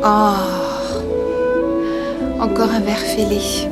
Oh, encore un verre fêlé.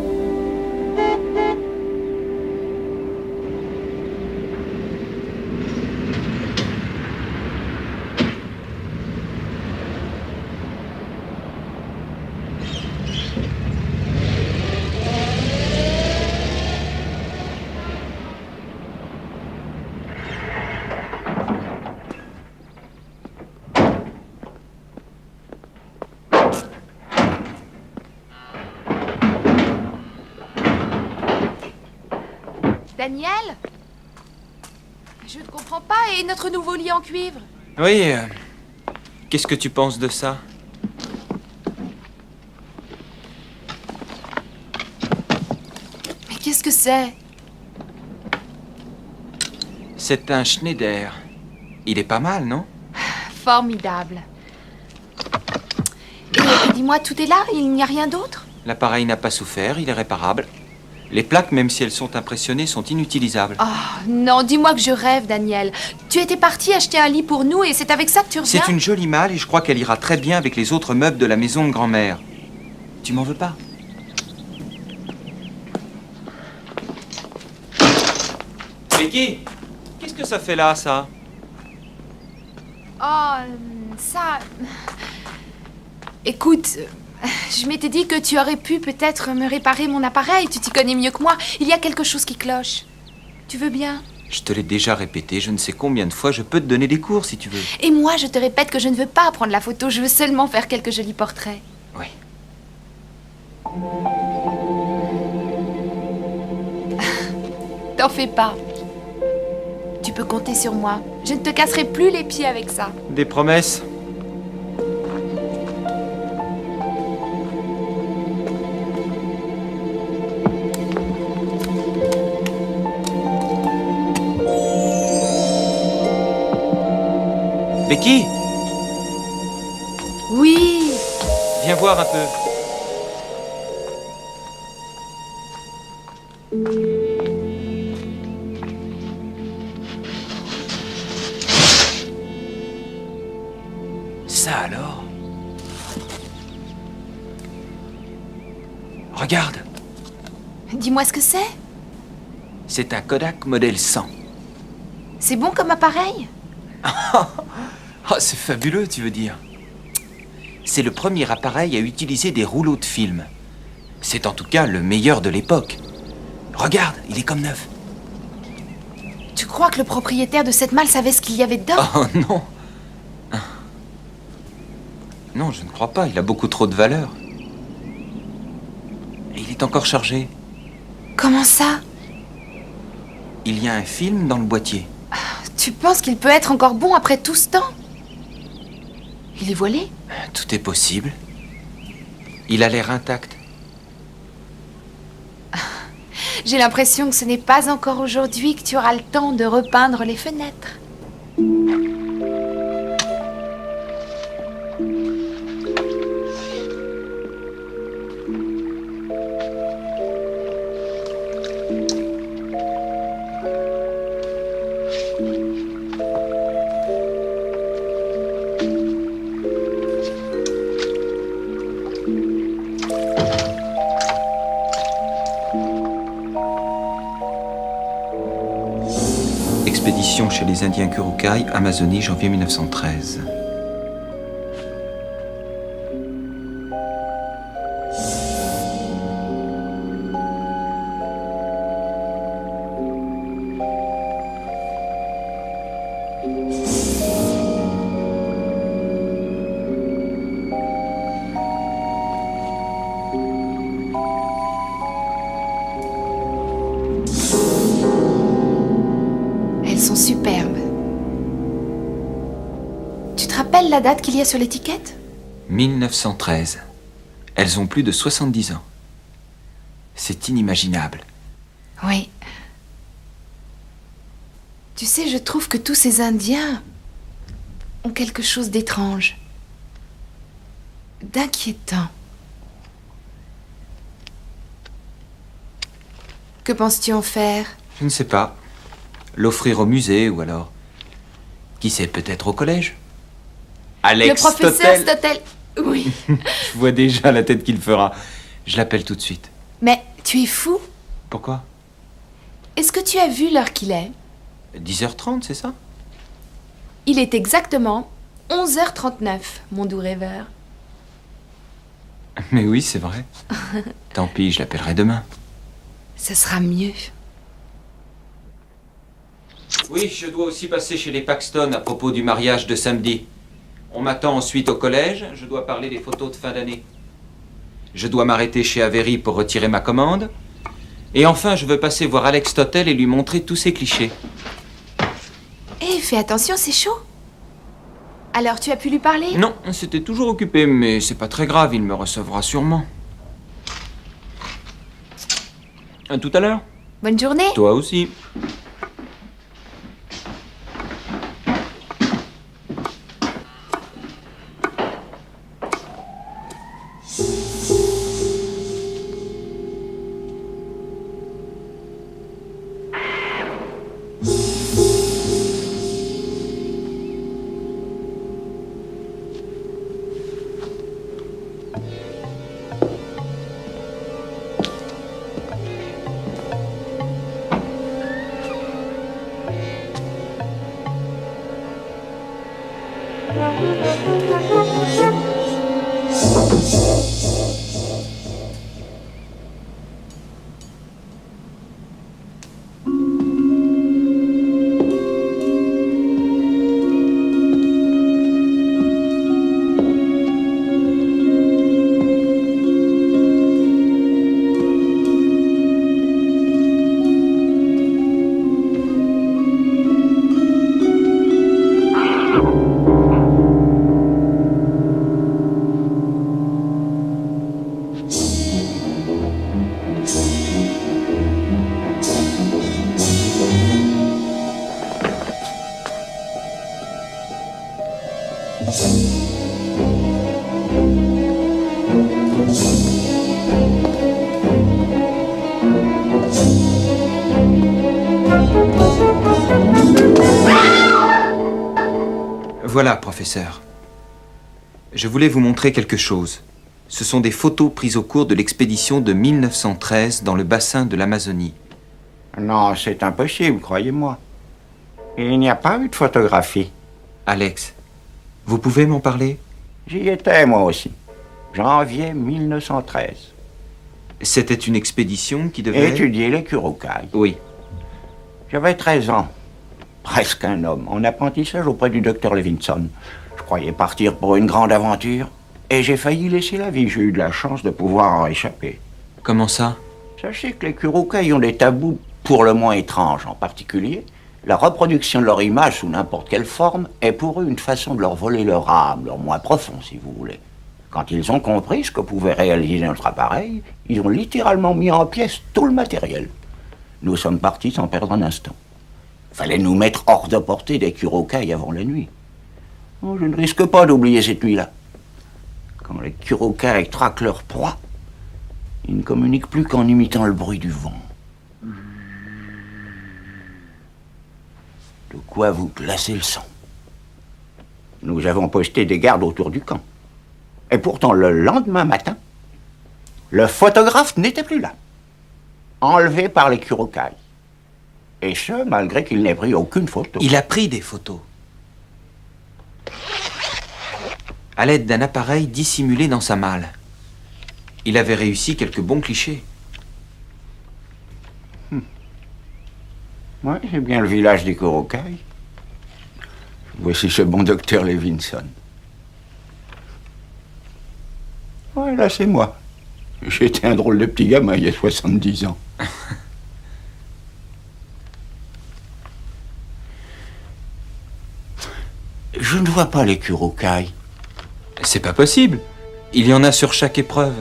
Daniel? Je ne comprends pas, et notre nouveau lit en cuivre? Oui, qu'est-ce que tu penses de ça? Mais qu'est-ce que c'est? C'est un Schneider. Il est pas mal, non? Formidable. Et dis-moi, tout est là? Il n'y a rien d'autre? L'appareil n'a pas souffert, il est réparable. Les plaques, même si elles sont impressionnées, sont inutilisables. Oh, non, dis-moi que je rêve, Daniel. Tu étais parti acheter un lit pour nous et c'est avec ça que tu reviens? C'est une jolie malle et je crois qu'elle ira très bien avec les autres meubles de la maison de grand-mère. Tu m'en veux pas? Becky, qu'est-ce que ça fait là, ça? Oh, ça... Écoute, je m'étais dit que tu aurais pu peut-être me réparer mon appareil. Tu t'y connais mieux que moi. Il y a quelque chose qui cloche. Tu veux bien? Je te l'ai déjà répété, je ne sais combien de fois, je peux te donner des cours si tu veux. Et moi, je te répète que je ne veux pas prendre la photo. Je veux seulement faire quelques jolis portraits. Oui. T'en fais pas. Tu peux compter sur moi. Je ne te casserai plus les pieds avec ça. Des promesses? Becky, Oui. viens voir un peu. Ça alors? Regarde, Dis-moi ce que c'est. c'est un Kodak modèle 100. C'est bon comme appareil? Oh, c'est fabuleux, tu veux dire. C'est le premier appareil à utiliser des rouleaux de film. C'est en tout cas le meilleur de l'époque. Regarde, il est comme neuf. Tu crois que le propriétaire de cette malle savait ce qu'il y avait dedans? Oh non. Non, je ne crois pas, il a beaucoup trop de valeur. Et il est encore chargé. Comment ça? Il y a un film dans le boîtier. Tu penses qu'il peut être encore bon après tout ce temps? Il est voilé? Tout est possible. Il a l'air intact. J'ai l'impression que ce n'est pas encore aujourd'hui que tu auras le temps de repeindre les fenêtres. Expédition chez les Indiens Kurukai, Amazonie, janvier 1913. Elles sont superbes. Tu te rappelles la date qu'il y a sur l'étiquette? 1913. Elles ont plus de 70 ans. C'est inimaginable. Oui. Tu sais, je trouve que tous ces Indiens ont quelque chose d'étrange, d'inquiétant. Que penses-tu en faire? Je ne sais pas. L'offrir au musée ou alors... Qui sait, peut-être au collège? Alex Le professeur Stotel. Stotel. Oui. Je vois déjà la tête qu'il fera. Je l'appelle tout de suite. Mais tu es fou? Pourquoi? Est-ce que tu as vu l'heure qu'il est? 10h30, c'est ça? Il est exactement 11h39, mon doux rêveur. Mais oui, c'est vrai. Tant pis, je l'appellerai demain. Ce sera mieux. Oui, je dois aussi passer chez les Paxton à propos du mariage de samedi. On m'attend ensuite au collège, je dois parler des photos de fin d'année. Je dois m'arrêter chez Avery pour retirer ma commande. Et enfin, je veux passer voir Alex Stotel et lui montrer tous ses clichés. Hé, fais attention, c'est chaud. Alors, tu as pu lui parler? Non, c'était toujours occupé, mais c'est pas très grave, il me recevra sûrement. À tout à l'heure. Bonne journée. Toi aussi. Voilà, professeur. Je voulais vous montrer quelque chose. Ce sont des photos prises au cours de l'expédition de 1913 dans le bassin de l'Amazonie. Non, c'est impossible, croyez-moi. Il n'y a pas eu de photographie. Alex, vous pouvez m'en parler? J'y étais, moi aussi. Janvier 1913. C'était une expédition qui devait... Étudier les Kurokai. Oui. J'avais 13 ans. Presque un homme, en apprentissage auprès du docteur Levinson. Je croyais partir pour une grande aventure, et j'ai failli laisser la vie. J'ai eu de la chance de pouvoir en échapper. Comment ça? Sachez que les Kurokai ont des tabous pour le moins étranges. En particulier, la reproduction de leur image sous n'importe quelle forme est pour eux une façon de leur voler leur âme, leur moi profond, si vous voulez. Quand ils ont compris ce que pouvait réaliser notre appareil, ils ont littéralement mis en pièces tout le matériel. Nous sommes partis sans perdre un instant. Fallait nous mettre hors de portée des Kurokai avant la nuit. Oh, je ne risque pas d'oublier cette nuit-là. Quand les Kurokai traquent leur proie, ils ne communiquent plus qu'en imitant le bruit du vent. De quoi vous glacer le sang. Nous avons posté des gardes autour du camp. Et pourtant, le lendemain matin, le photographe n'était plus là. Enlevé par les Kurokai. Et ce, malgré qu'il n'ait pris aucune photo. Il a pris des photos. À l'aide d'un appareil dissimulé dans sa malle. Il avait réussi quelques bons clichés. Ouais, c'est bien le village des Kurokai. Voici ce bon docteur Levinson. Ouais, là, c'est moi. J'étais un drôle de petit gamin il y a 70 ans. Je ne vois pas les Kurokai. C'est pas possible. Il y en a sur chaque épreuve.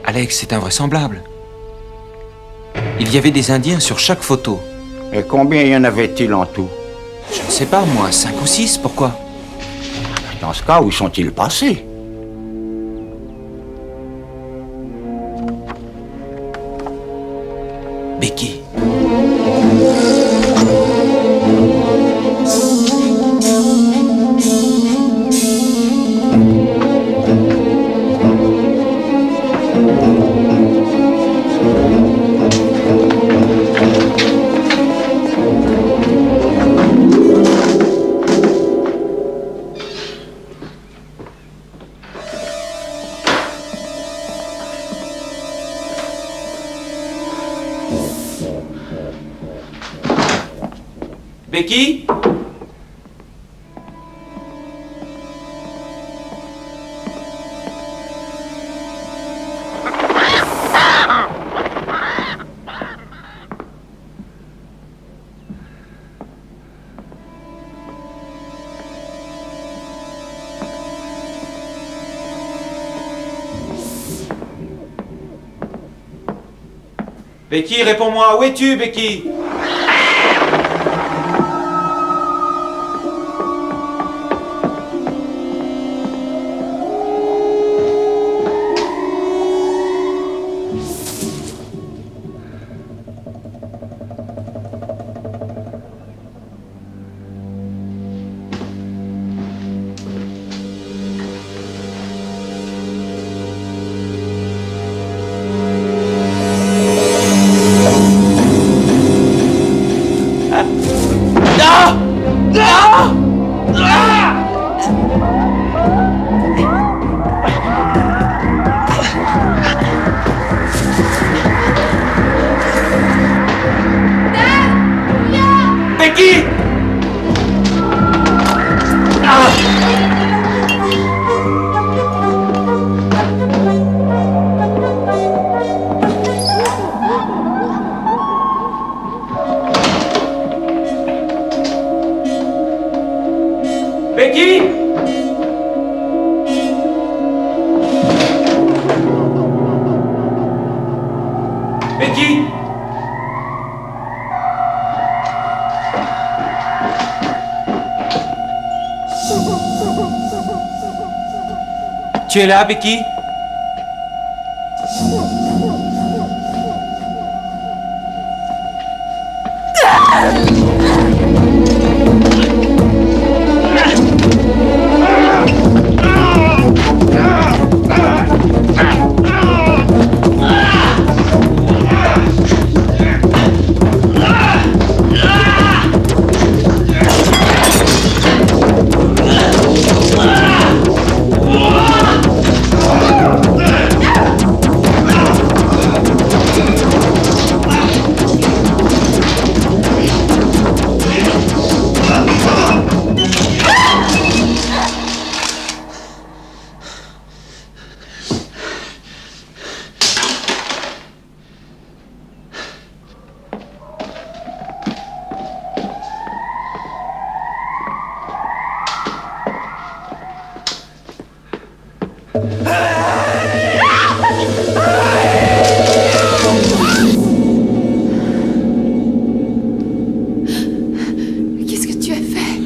Alex, c'est invraisemblable. Il y avait des Indiens sur chaque photo. Et combien y en avait-il en tout? Je ne sais pas, moi, 5 ou 6, pourquoi? Dans ce cas, où sont-ils passés? Becky. Becky? Becky, réponds-moi, où es-tu, Becky? Becky! Becky! Becky! Tu es là, Becky? Qu'est-ce que tu as fait?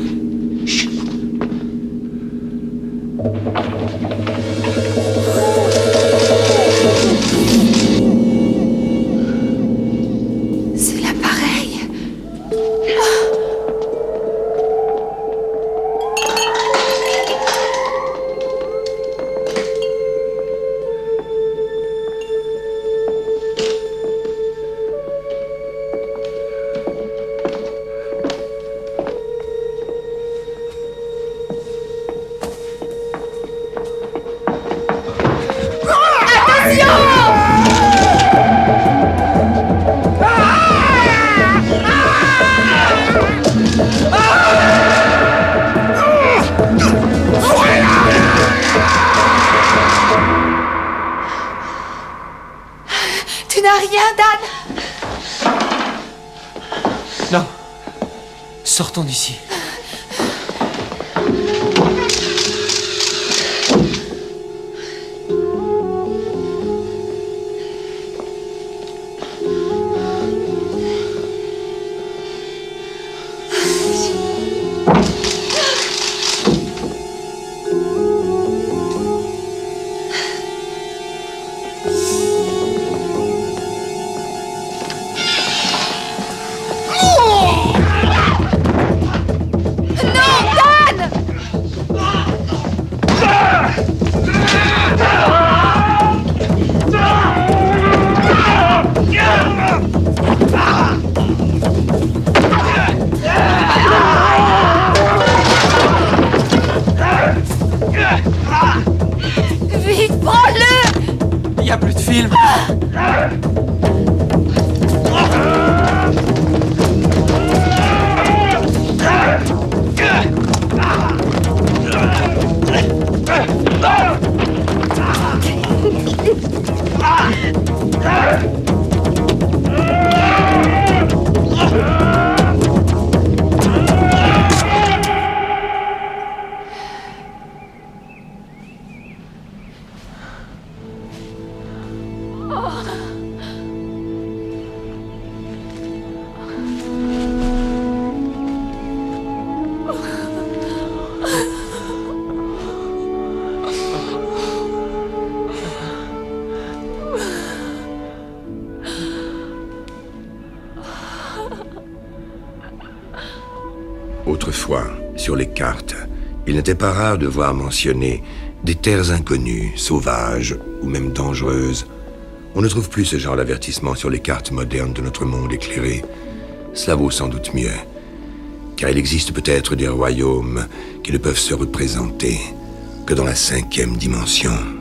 C'est l'appareil. rien, Dan. Non. Sortons d'ici. Vite, prends-le! Il n'y a plus de film. Autrefois, sur les cartes, il n'était pas rare de voir mentionner des terres inconnues, sauvages ou même dangereuses. On ne trouve plus ce genre d'avertissement sur les cartes modernes de notre monde éclairé. Cela vaut sans doute mieux, car il existe peut-être des royaumes qui ne peuvent se représenter que dans la 5e dimension.